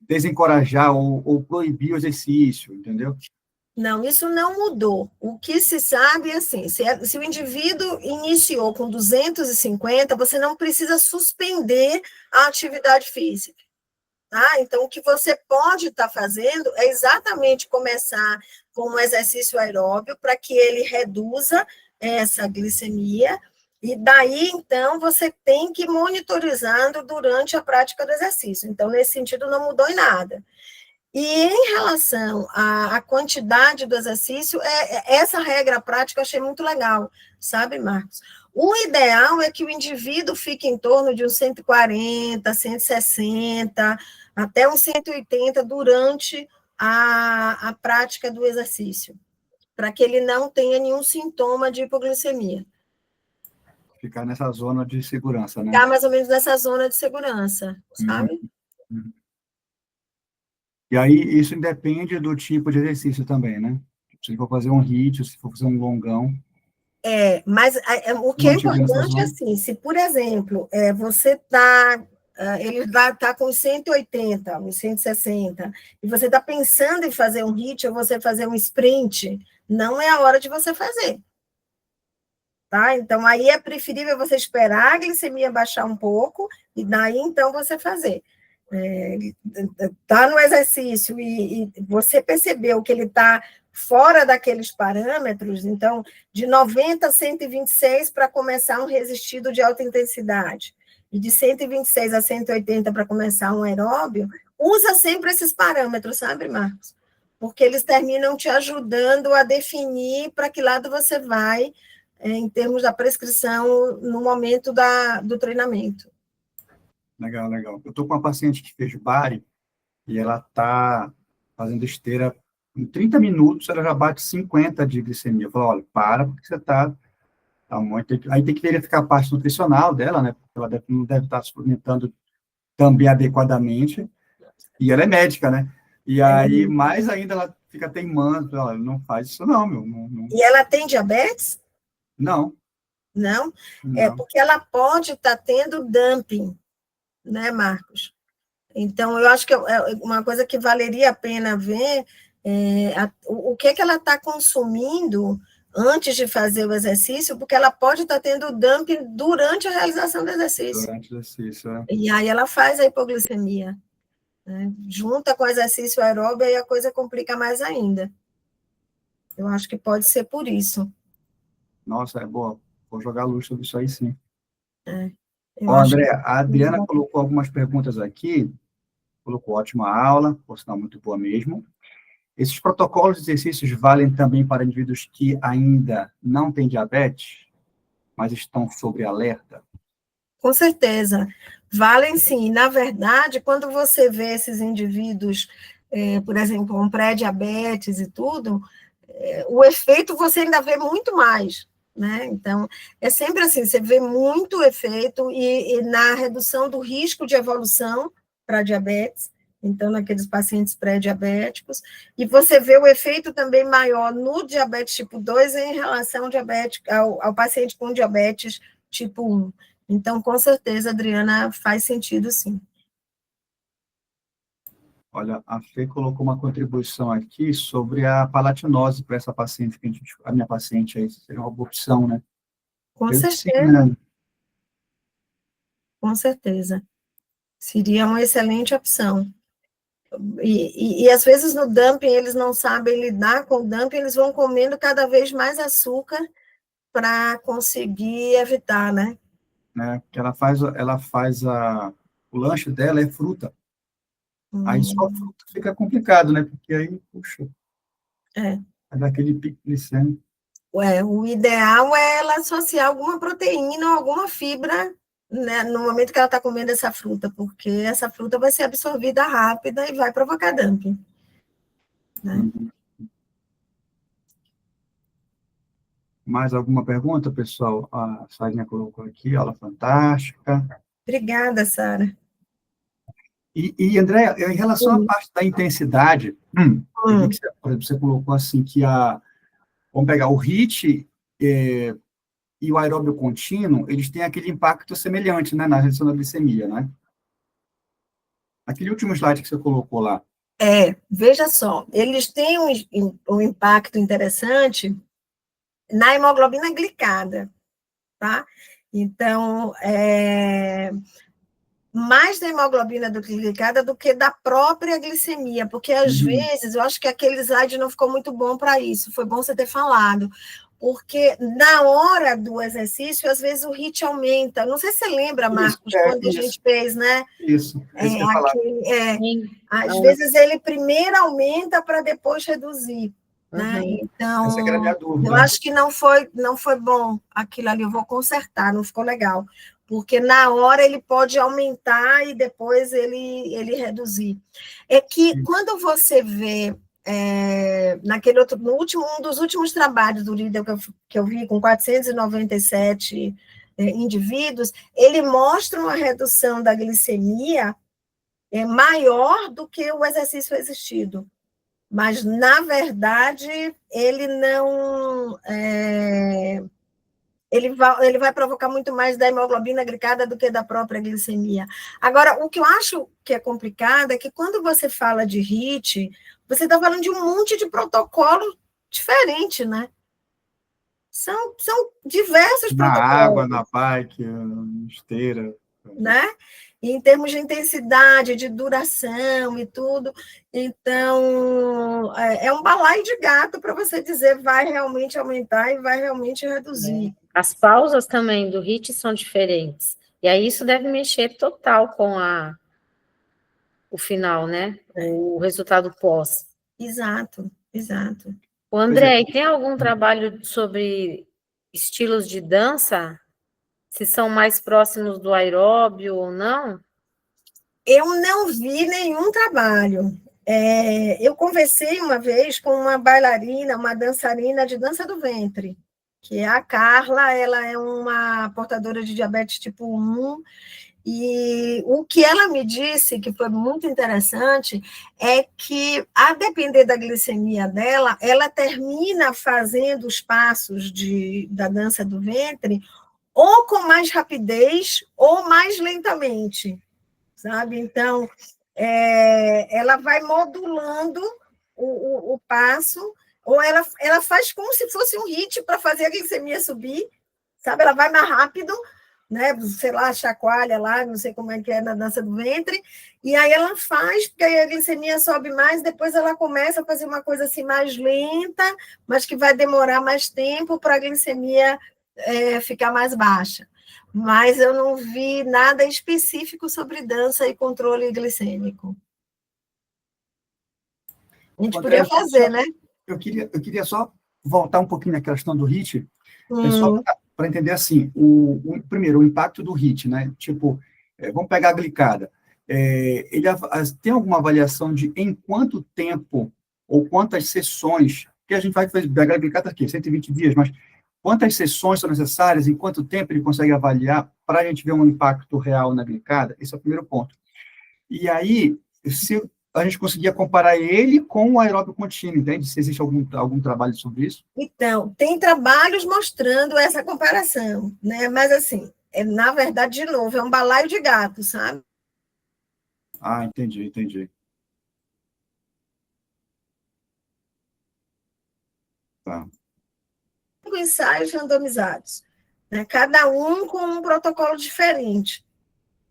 desencorajar ou proibir o exercício, entendeu? Não, isso não mudou. O que se sabe é assim, se o indivíduo iniciou com 250, você não precisa suspender a atividade física. Tá? Então, o que você pode estar fazendo é exatamente começar com um exercício aeróbio para que ele reduza essa glicemia, e daí, então, você tem que ir monitorizando durante a prática do exercício. Então, nesse sentido, não mudou em nada. E em relação à quantidade do exercício, essa regra prática eu achei muito legal, sabe, Marcos? O ideal é que o indivíduo fique em torno de uns 140, 160, até uns 180 durante a prática do exercício, para que ele não tenha nenhum sintoma de hipoglicemia. Ficar nessa zona de segurança, né? Ficar mais ou menos nessa zona de segurança, sabe? Uhum. E aí, isso independe do tipo de exercício também, né? Se for fazer um HIIT, se for fazer um longão. Mas o que é importante é assim, se, por exemplo, você ele está com 180, os 160, e você está pensando em fazer um HIIT ou você fazer um sprint, não é a hora de você fazer. Tá? Então, aí é preferível você esperar a glicemia baixar um pouco, e daí, então, você fazer. Tá no exercício e você percebeu que ele está fora daqueles parâmetros, então, de 90 a 126 para começar um resistido de alta intensidade, e de 126 a 180 para começar um aeróbio, usa sempre esses parâmetros, sabe, Marcos? Porque eles terminam te ajudando a definir para que lado você vai, em termos da prescrição, no momento do treinamento. Legal, legal. Eu estou com uma paciente que fez bari e ela está fazendo esteira em 30 minutos, ela já bate 50 de glicemia. Eu falo, olha, porque você está muito... Aí tem que verificar a parte nutricional dela, né? Porque ela não deve estar suplementando também adequadamente. E ela é médica, né? E aí, mais ainda, ela fica teimando. Olha, não faz isso não, meu. Não. E ela tem diabetes? Não. Não? É porque ela pode estar tendo dumping, né, Marcos? Então, eu acho que uma coisa que valeria a pena ver o que ela está consumindo antes de fazer o exercício, porque ela pode estar tendo dumping durante a realização do exercício. Durante o exercício, E aí ela faz a hipoglicemia. Né? Junta com o exercício aeróbio, aí a coisa complica mais ainda. Eu acho que pode ser por isso. Nossa, é boa. Vou jogar luz sobre isso aí, sim. André, a Adriana colocou algumas perguntas aqui, colocou ótima aula, por sinal muito boa mesmo. Esses protocolos de exercícios valem também para indivíduos que ainda não têm diabetes, mas estão sob alerta? Com certeza. Valem sim. Na verdade, quando você vê esses indivíduos, por exemplo, com pré-diabetes e tudo, o efeito você ainda vê muito mais. Né? Então, é sempre assim, você vê muito efeito e na redução do risco de evolução para diabetes, então, naqueles pacientes pré-diabéticos, e você vê o efeito também maior no diabetes tipo 2 em relação ao paciente com diabetes tipo 1. Então, com certeza, Adriana, faz sentido, sim. Olha, a Fê colocou uma contribuição aqui sobre a palatinose para essa paciente, a minha paciente aí, seria uma boa opção, né? Com Creio que sim, certeza, né? com certeza. Seria uma excelente opção. E às vezes no dumping eles não sabem lidar com o dumping, eles vão comendo cada vez mais açúcar para conseguir evitar, né? Porque o lanche dela é fruta. Aí só Hum, fruta fica complicado, né? Porque aí, puxa, é. é daquele pico glicêmico. O ideal é ela associar alguma proteína ou alguma fibra, né, no momento que ela está comendo essa fruta, porque essa fruta vai ser absorvida rápida e vai provocar dumping, né? Uhum. Mais alguma pergunta, pessoal? A Sarinha colocou aqui, aula fantástica. Obrigada, Sara. E André, em relação à Hum, parte da intensidade, eu vi que você, por exemplo, você colocou assim que vamos pegar o HIIT e o aeróbio contínuo, eles têm aquele impacto semelhante, né, na redução da glicemia, né? Aquele último slide que você colocou lá. Veja só, eles têm um impacto interessante na hemoglobina glicada, tá? Então, mais da hemoglobina glicada do que da própria glicemia, porque às Uhum. vezes, eu acho que aquele slide não ficou muito bom para isso, foi bom você ter falado, porque na hora do exercício, às vezes o HIIT aumenta, não sei se você lembra, Isso, Marcos, quando a gente fez, né, isso que eu ia falar. Sim. às vezes ele primeiro aumenta para depois reduzir, né, Uhum. Essa que era a minha então, eu dúvida. acho que não foi bom aquilo ali, eu vou consertar, não ficou legal, porque na hora ele pode aumentar e depois ele reduzir. É que quando você vê naquele outro, um dos últimos trabalhos do líder que eu vi, com 497 indivíduos, ele mostra uma redução da glicemia maior do que o exercício resistido. Mas, na verdade, ele não. Ele vai provocar muito mais da hemoglobina glicada do que da própria glicemia. Agora, o que eu acho que é complicado é que quando você fala de HIIT, você está falando de um monte de protocolo diferente, né? São diversos Na água, protocolos, na bike, na esteira. né? Em termos de intensidade, de duração e tudo. Então, é um balaio de gato para você dizer vai realmente aumentar e vai realmente reduzir. As pausas também do HIIT são diferentes. E aí isso deve mexer total com o final, né? O resultado pós. Exato, exato. O Pois é. André, e tem algum trabalho sobre estilos de dança? Se são mais próximos do aeróbio ou não? Eu não vi nenhum trabalho. Eu conversei uma vez com uma bailarina, uma dançarina de dança do ventre, que é a Carla, ela é uma portadora de diabetes tipo 1, e o que ela me disse, que foi muito interessante, é que, a depender da glicemia dela, ela termina fazendo os passos da dança do ventre ou com mais rapidez ou mais lentamente, sabe? Então, ela vai modulando o passo, ou ela faz como se fosse um HIIT para fazer a glicemia subir, sabe? Ela vai mais rápido, né? Sei lá, chacoalha lá, não sei como é que é na dança do ventre, e aí ela faz, porque aí a glicemia sobe mais, depois ela começa a fazer uma coisa assim mais lenta, mas que vai demorar mais tempo para a glicemia ficar mais baixa. Mas eu não vi nada específico sobre dança e controle glicêmico. A gente André, podia fazer, né? eu queria só voltar um pouquinho na questão do HIIT, só Hum, para entender assim, primeiro, o impacto do HIIT, né? Tipo, vamos pegar a glicada. Tem alguma avaliação de em quanto tempo ou quantas sessões, que a gente vai pegar a glicada aqui, 120 dias, mas quantas sessões são necessárias, em quanto tempo ele consegue avaliar para a gente ver um impacto real na glicada? Esse é o primeiro ponto. E aí, se a gente conseguia comparar ele com o aeróbio contínuo, entende? Se existe algum trabalho sobre isso? Então, tem trabalhos mostrando essa comparação, né? Mas, assim, na verdade, de novo, é um balaio de gato, sabe? Ah, entendi. Tá. 5 ensaios randomizados, né? Cada um com um protocolo diferente,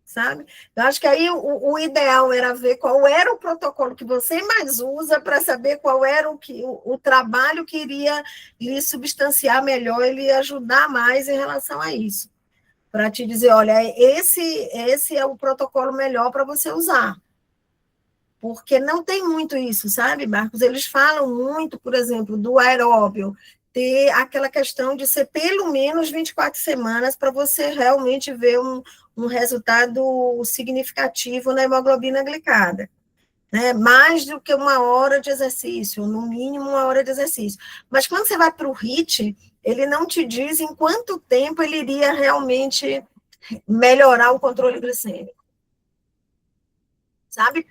sabe? Eu acho que aí o ideal era ver qual era o protocolo que você mais usa para saber qual era o trabalho que iria lhe substanciar melhor, ele ia ajudar mais em relação a isso. Para te dizer, olha, esse é o protocolo melhor para você usar. Porque não tem muito isso, sabe, Marcos? Eles falam muito, por exemplo, do aeróbio, ter aquela questão de ser pelo menos 24 semanas para você realmente ver um resultado significativo na hemoglobina glicada. Né? Mais do que 1 hora de exercício, no mínimo 1 hora de exercício. Mas quando você vai para o HIIT, ele não te diz em quanto tempo ele iria realmente melhorar o controle glicêmico. Sabe?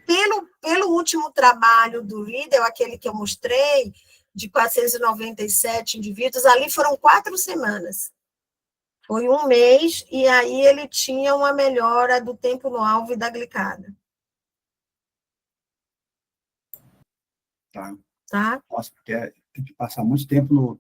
Pelo último trabalho do Riedel, aquele que eu mostrei, de 497 indivíduos, ali foram 4 semanas. Foi 1 mês, e aí ele tinha uma melhora do tempo no alvo e da glicada. Tá? Nossa, porque tem que passar muito tempo no...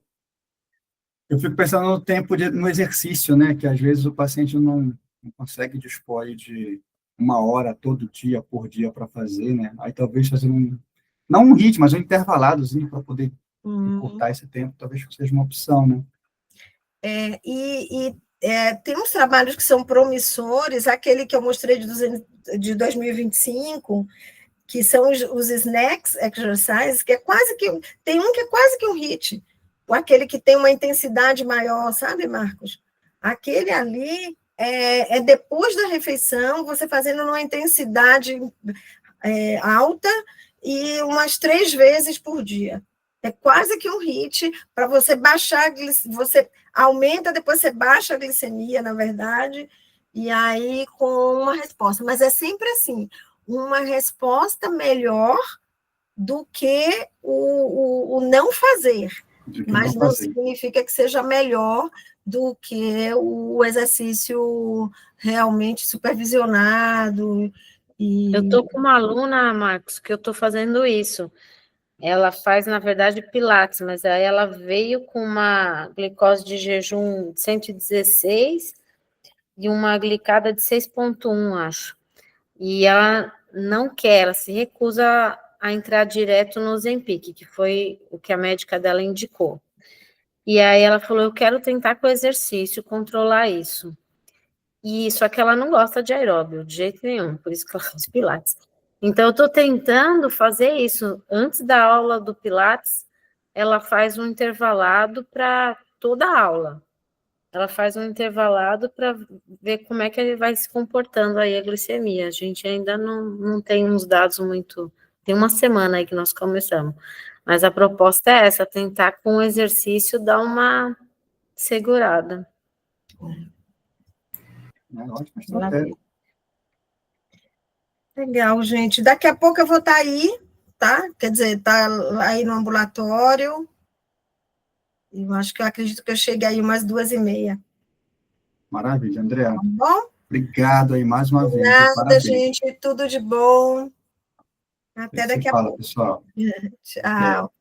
Eu fico pensando no tempo no exercício, né? Que às vezes o paciente não consegue dispor de 1 hora todo dia, por dia, para fazer, né? Aí talvez fazer não um ritmo, mas um intervaladozinho para poder encurtar esse tempo, talvez seja uma opção, né? Tem uns trabalhos que são promissores, aquele que eu mostrei de 2025, que são os snacks exercises, que é quase que... Tem um que é quase que um HIIT, ou aquele que tem uma intensidade maior, sabe, Marcos? Aquele ali é depois da refeição, você fazendo numa intensidade alta e umas 3 vezes por dia. É quase que um HIIT para você baixar, você aumenta, depois você baixa a glicemia, na verdade, e aí com uma resposta. Mas é sempre assim, uma resposta melhor do que o não fazer. Mas não significa que seja melhor do que o exercício realmente supervisionado. Eu estou com uma aluna, Marcos, que eu estou fazendo isso. Ela faz, na verdade, pilates, mas aí ela veio com uma glicose de jejum de 116 e uma glicada de 6,1, acho. E ela não quer, ela se recusa a entrar direto no Ozempic, que foi o que a médica dela indicou. E aí ela falou, eu quero tentar com o exercício controlar isso. E só que ela não gosta de aeróbio, de jeito nenhum, por isso que ela faz pilates. Então, eu estou tentando fazer isso. Antes da aula do pilates, ela faz um intervalado para toda a aula. Ela faz um intervalado para ver como é que ele vai se comportando aí a glicemia. A gente ainda não tem uns dados muito... Tem 1 semana aí que nós começamos. Mas a proposta é essa, tentar com o exercício dar uma segurada. Ótima estratégia. Legal, gente. Daqui a pouco eu vou estar aí, tá? Quer dizer, tá aí no ambulatório. Eu acho que eu acredito que eu chegue aí umas 2h30. Maravilha, Andréa. Tá bom? Obrigado aí mais uma vez. Nada, Parabéns. gente. Tudo de bom. Até daqui a pouco. Pessoal. Tchau.